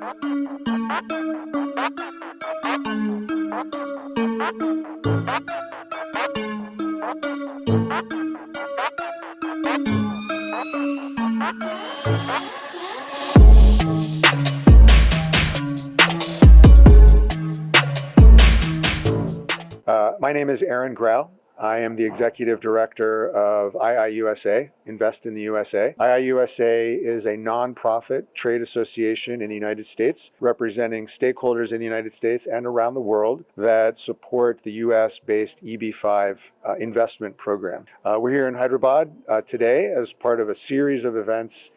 My name is Aaron Grau. I am the Executive Director of IIUSA, Invest in the USA. IIUSA is a nonprofit trade association in the United States, representing stakeholders in the United States and around the world that support the US-based EB5 investment program. We're here in Hyderabad today as part of a series of events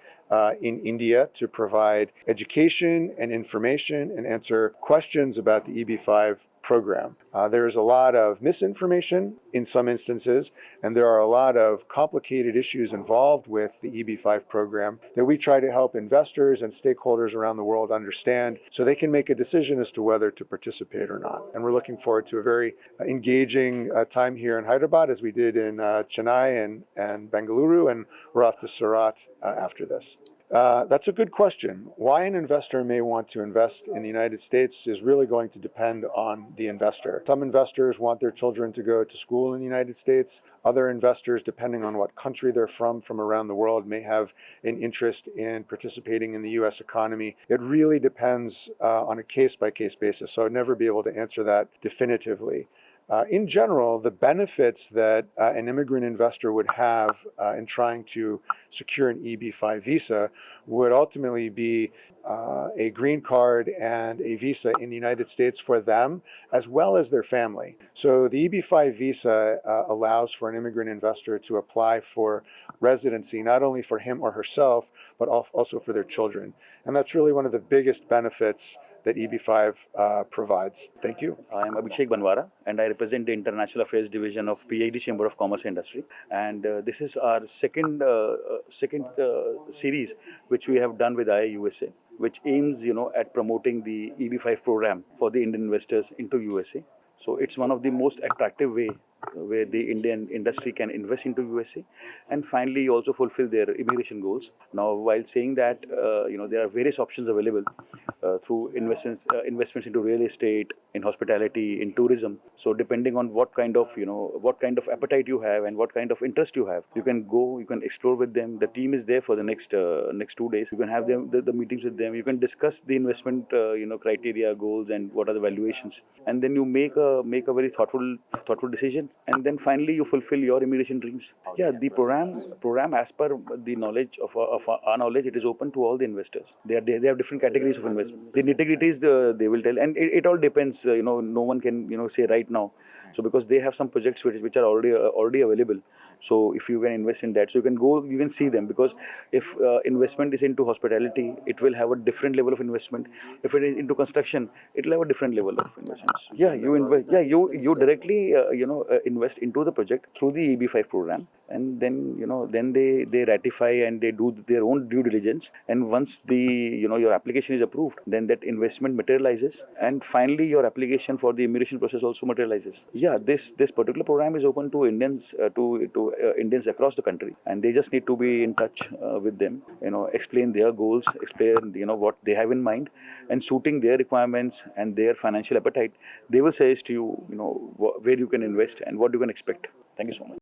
in India to provide education and information and answer questions about the EB5 program. There is a lot of misinformation in some instances, and there are a lot of complicated issues involved with the EB5 program that we try to help investors and stakeholders around the world understand so they can make a decision as to whether to participate or not. And we're looking forward to a very engaging time here in Hyderabad, as we did in Chennai and Bengaluru, and we're off to Surat after this. That's a good question. Why an investor may want to invest in the United States is really going to depend on the investor. Some investors want their children to go to school in the United States. Other investors, depending on what country they're from around the world, may have an interest in participating in the US economy. It really depends on a case-by-case basis, so I'd never be able to answer that definitively. In general, the benefits that an immigrant investor would have in trying to secure an EB5 visa would ultimately be a green card and a visa in the United States for them as well as their family. So the EB5 visa allows for an immigrant investor to apply for residency, not only for him or herself, but also for their children. And that's really one of the biggest benefits that EB5 provides. Thank you. I am Abhishek Banwara, and I represent the International Affairs Division of PhD Chamber of Commerce and Industry. And this is our second series which we have done with IIUSA, which aims, at promoting the EB5 program for the Indian investors into USA. So it's one of the most attractive way where the Indian industry can invest into USA and finally also fulfill their immigration goals. Now, while saying that, there are various options available through investments into real estate, in hospitality, in tourism. So depending on what kind of appetite you have and what kind of interest you have, you can go, you can explore with them. The team is there for the next 2 days. You can have the meetings with them. You can discuss the investment criteria, goals, and what are the valuations, and then you make a very thoughtful decision. And then finally you fulfill your immigration dreams. Yeah, the program as per the knowledge of our knowledge, it is open to all the investors. They have different categories of investment. The nitty-gritties they will tell, and it all depends. No one can say right now. So because they have some projects which are already available. So if you can invest in that, so you can go, you can see them, because if investment is into hospitality, it will have a different level of investment. If it is into construction, it will have a different level of investments. Yeah, you invest. Yeah, you directly invest into the project through the EB5 program, and then they ratify and they do their own due diligence. And once the your application is approved, then that investment materializes, and finally your application for the immigration process also materializes. Yeah, this particular program is open to Indians Indians across the country, and they just need to be in touch with them. Explain their goals, explain what they have in mind, and suiting their requirements and their financial appetite, they will suggest to you where you can invest and what you can expect. Thank you so much.